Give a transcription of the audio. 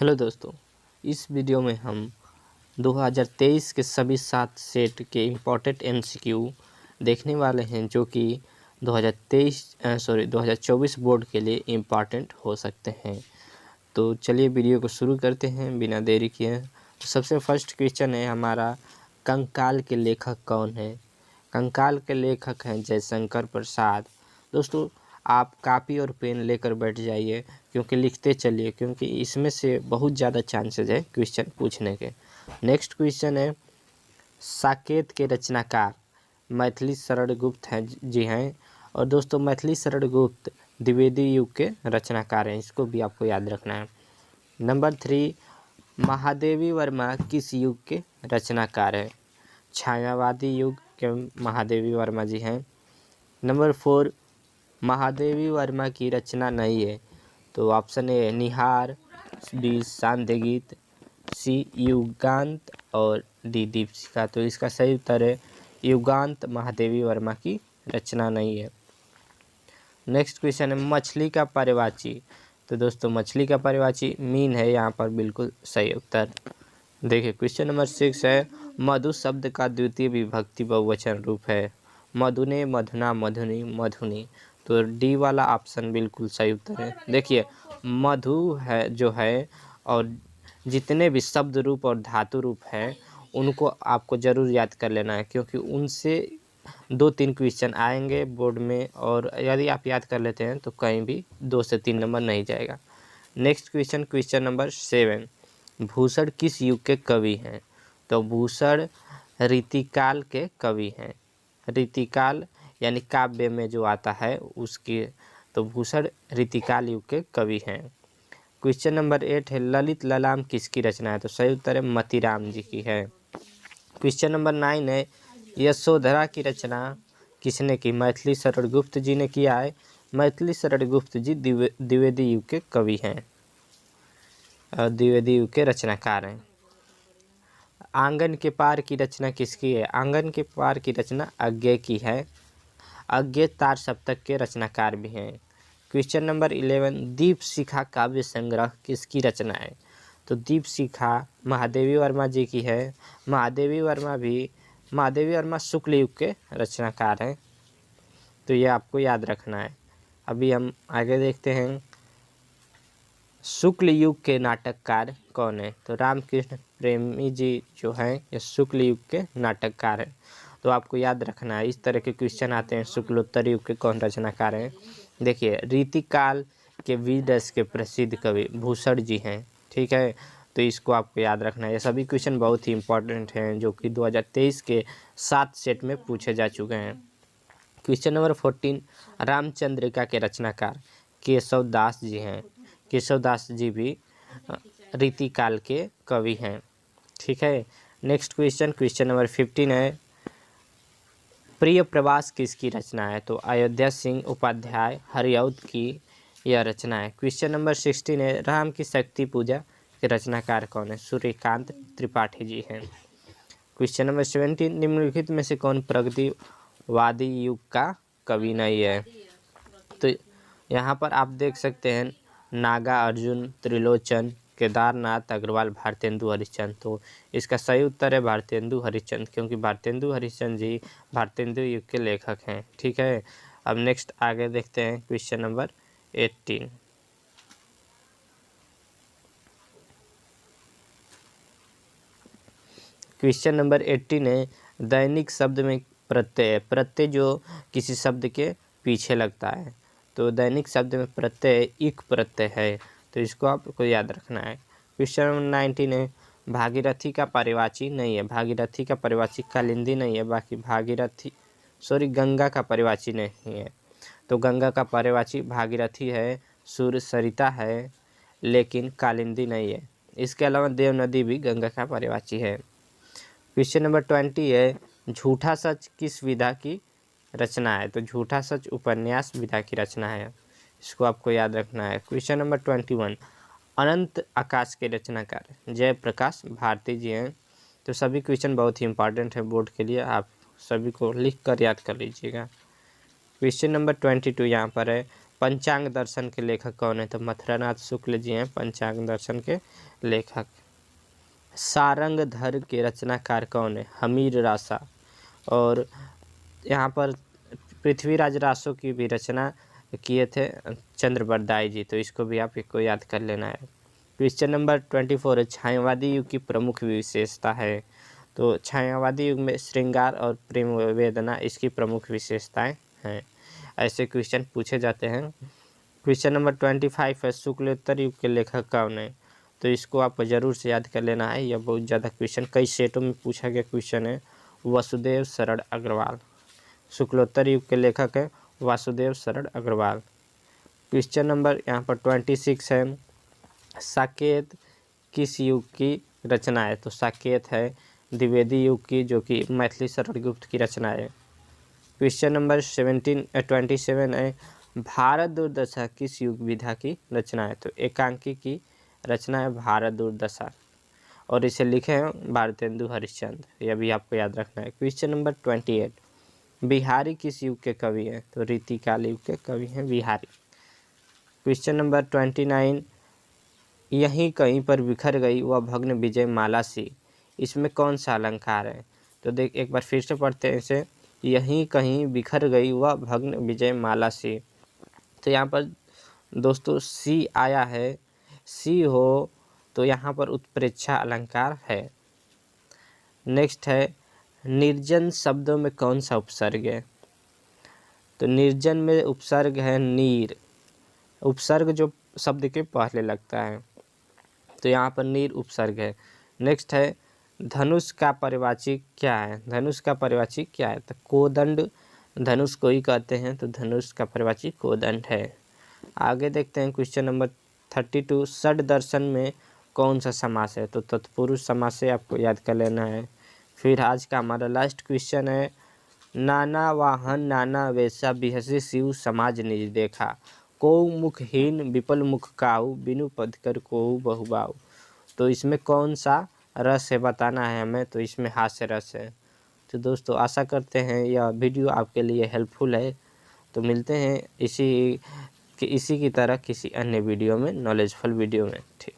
Hello दोस्तों, इस video में हम 2023 के सभी 7 सेट के इम्पोर्टेंट एमसीक्यू देखने वाले हैं जो कि 2024 बोर्ड के लिए इम्पॉर्टेंट हो सकते हैं। तो चलिए वीडियो को शुरू करते हैं बिना देरी किए। तो सबसे फर्स्ट क्वेश्चन है हमारा, कंकाल के लेखक कौन है? कंकाल के लेखक हैं जयशंकर प्रसाद। दोस्तों आप कापी और पेन लेकर बैठ जाइए क्योंकि लिखते चलिए, क्योंकि इसमें से बहुत ज़्यादा चांसेस है क्वेश्चन पूछने के। नेक्स्ट क्वेश्चन है, साकेत के रचनाकार मैथिली शरण गुप्त हैं जी हैं। और दोस्तों मैथिली शरण गुप्त द्विवेदी युग के रचनाकार हैं, इसको भी आपको याद रखना है। नंबर 3, महादेवी वर्मा किस युग के रचनाकार हैं? छायावादी युग के महादेवी वर्मा जी हैं। नंबर 4, महादेवी वर्मा की रचना नहीं है, तो ऑप्शन ए निहार, बी सांध्य गीत, सी युगांत और डी दीपशिखा। तो इसका सही उत्तर है युगांत महादेवी वर्मा की रचना नहीं है। नेक्स्ट क्वेश्चन है, मछली का पर्यायवाची। तो दोस्तों मछली का पर्यायवाची मीन है, यहाँ पर बिल्कुल सही उत्तर। देखिए क्वेश्चन नंबर 6 है, मधु शब्द का द्वितीय विभक्ति बहुवचन रूप है? मधुने, मधुना, मधुनी, मधुनी। तो डी वाला ऑप्शन बिल्कुल सही उत्तर है। देखिए मधु है जो है, और जितने भी शब्द रूप और धातु रूप है उनको आपको ज़रूर याद कर लेना है, क्योंकि उनसे 2-3 क्वेश्चन आएंगे बोर्ड में, और यदि आप याद कर लेते हैं तो कहीं भी 2 से 3 नंबर नहीं जाएगा। Next question, question number 7, Bhushan किस युग के कवि हैं? तो भूषण रीतिकाल के कवि हैं। रीतिकाल यानी काव्य में जो आता है उसके, तो भूषण रीतिकाल युग के कवि हैं। क्वेश्चन नंबर 8 है, ललित ललाम किसकी रचना है? तो सही उत्तर है मतीराम जी की है। क्वेश्चन नंबर 9 है, यशोधरा की रचना किसने की? मैथिली शरण गुप्त जी ने किया है। मैथिली शरण गुप्त जी द्विवेदी युग के कवि हैं, द्विवेदी युग के रचनाकार हैं। आंगन के पार की रचना किसकी है? आंगन के पार की रचना अज्ञेय की है। अज्ञेय तार सप्तक के रचनाकार भी हैं। क्वेश्चन नंबर 11, दीपशिखा काव्य संग्रह किसकी रचना है? तो दीपशिखा महादेवी वर्मा जी की है। महादेवी वर्मा शुक्ल युग के रचनाकार हैं, तो ये आपको याद रखना है। अभी हम आगे देखते हैं, शुक्ल युग के नाटककार कौन है? तो रामकृष्ण प्रेमी जी जो हैं ये शुक्ल युग के नाटककार हैं, तो आपको याद रखना है। इस तरह के क्वेश्चन आते हैं, शुक्लोत्तर युग के कौन रचनाकार हैं? देखिए रीतिकाल के वीररस के प्रसिद्ध कवि भूषण जी हैं, ठीक है, तो इसको आपको याद रखना है। ये सभी क्वेश्चन बहुत ही इंपॉर्टेंट हैं जो कि 2023 के 7 सेट में पूछे जा चुके हैं। क्वेश्चन नंबर 14, रामचंद्रिका के रचनाकार केशव दास जी हैं। केशव दास जी भी रीतिकाल के कवि हैं, ठीक है। नेक्स्ट क्वेश्चन, क्वेश्चन नंबर 15 है, प्रिय प्रवास किसकी रचना है? तो अयोध्या सिंह उपाध्याय हरिऔध की यह रचना है। क्वेश्चन नंबर 16 है, राम की शक्ति पूजा के रचनाकार कौन है? सूर्यकांत त्रिपाठी जी हैं। क्वेश्चन नंबर 17, निम्नलिखित में से कौन प्रगतिवादी युग का कवि नहीं है? तो यहाँ पर आप देख सकते हैं नागार्जुन, त्रिलोचन, केदारनाथ अग्रवाल, भारतेंदु हरिश्चंद्र। तो इसका सही उत्तर है भारतेंदु हरिश्चंद्र, क्योंकि भारतेंदु हरिश्चंद्र जी भारतेंदु युग के लेखक हैं, ठीक है। अब नेक्स्ट आगे देखते हैं क्वेश्चन नंबर 18। क्वेश्चन नंबर 18 है, दैनिक शब्द में प्रत्यय, प्रत्यय जो किसी शब्द के पीछे लगता है, तो दैनिक शब्द में प्रत्यय इक प्रत्यय है, तो इसको आपको याद रखना है। क्वेश्चन नंबर 19 है, भागीरथी का पर्यायवाची नहीं है। भागीरथी का पर्यायवाची कालिंदी नहीं है, बाकी गंगा का पर्यायवाची नहीं है। तो गंगा का पर्यायवाची भागीरथी है, सूर्य सरिता है, लेकिन कालिंदी नहीं है। इसके अलावा देव नदी भी गंगा का पर्यायवाची है। क्वेश्चन नंबर 20 है, झूठा सच किस विधा की रचना है? तो झूठा सच उपन्यास विधा की रचना है, इसको आपको याद रखना है। क्वेश्चन नंबर 21, अनंत आकाश के रचनाकार जयप्रकाश भारती जी हैं। तो सभी क्वेश्चन बहुत ही इंपॉर्टेंट है बोर्ड के लिए, आप सभी को लिख कर याद कर लीजिएगा। क्वेश्चन नंबर 22 यहाँ पर है, पंचांग दर्शन के लेखक कौन है? तो मथुरानाथ शुक्ल जी हैं पंचांग दर्शन के लेखक। सारंगधर के रचनाकार कौन है? हमीर रासा। और यहाँ पर पृथ्वीराज रासो की भी रचना किए थे चंद्रबरदाई जी, तो इसको भी आप को याद कर लेना है। क्वेश्चन नंबर 24 है, छायावादी युग की प्रमुख विशेषता है? तो छायावादी युग में श्रृंगार और प्रेम वेदना इसकी प्रमुख विशेषताएं हैं। ऐसे क्वेश्चन पूछे जाते हैं। क्वेश्चन नंबर 25 है, शुक्लोत्तर युग के लेखक कौन है? तो इसको आपको ज़रूर से याद कर लेना है, यह बहुत ज़्यादा क्वेश्चन कई सेटों में पूछा गया क्वेश्चन है। वसुदेव शरण अग्रवाल शुक्लोत्तर युग के लेखक है वासुदेव शरण अग्रवाल। क्वेश्चन नंबर यहाँ पर 26 है, साकेत किस युग की रचना है? तो साकेत है द्विवेदी युग की, जो कि मैथिली शरण गुप्त की रचना है। क्वेश्चन नंबर 27 है, भारत दुर्दशा किस युग विधा की रचना है? तो एकांकी की रचना है भारत दुर्दशा, और इसे लिखे हैं भारतेंदु हरिश्चंद्र, यह भी आपको याद रखना है। क्वेश्चन नंबर 28, बिहारी किस युग के कवि हैं? तो रीतिकाल युग के कवि हैं बिहारी। क्वेश्चन नंबर 29, यहीं कहीं पर बिखर गई वह भग्न विजय माला सी, इसमें कौन सा अलंकार है? तो देख एक बार फिर से पढ़ते हैं इसे, यहीं कहीं बिखर गई वह भग्न विजय माला सी। तो यहाँ पर दोस्तों सी आया है, सी हो तो यहाँ पर उत्प्रेक्षा अलंकार है। नेक्स्ट है, निर्जन शब्दों में कौन सा उपसर्ग है? तो निर्जन में उपसर्ग है नीर, उपसर्ग जो शब्द के पहले लगता है, तो यहाँ पर नीर उपसर्ग है। नेक्स्ट है, धनुष का परिवाची क्या है? धनुष का परिवाची क्या है? तो कोदंड धनुष को ही कहते हैं, तो धनुष का परिवाची कोदंड है। आगे देखते हैं क्वेश्चन नंबर 32, षड दर्शन में कौन सा समास है? तो तत्पुरुष समास से आपको याद कर लेना है। फिर आज का हमारा लास्ट क्वेश्चन है, नाना वाहन नाना वैसा बिहसी शिव समाज निज देखा, को मुखहीन विपल मुख काऊ बिनु पद कर कोहु बहुबाऊ। तो इसमें कौन सा रस है बताना है हमें, तो इसमें हास्य रस है। तो दोस्तों आशा करते हैं यह वीडियो आपके लिए हेल्पफुल है। तो मिलते हैं इसी की तरह किसी अन्य वीडियो में, नॉलेजफुल वीडियो में। ठीक।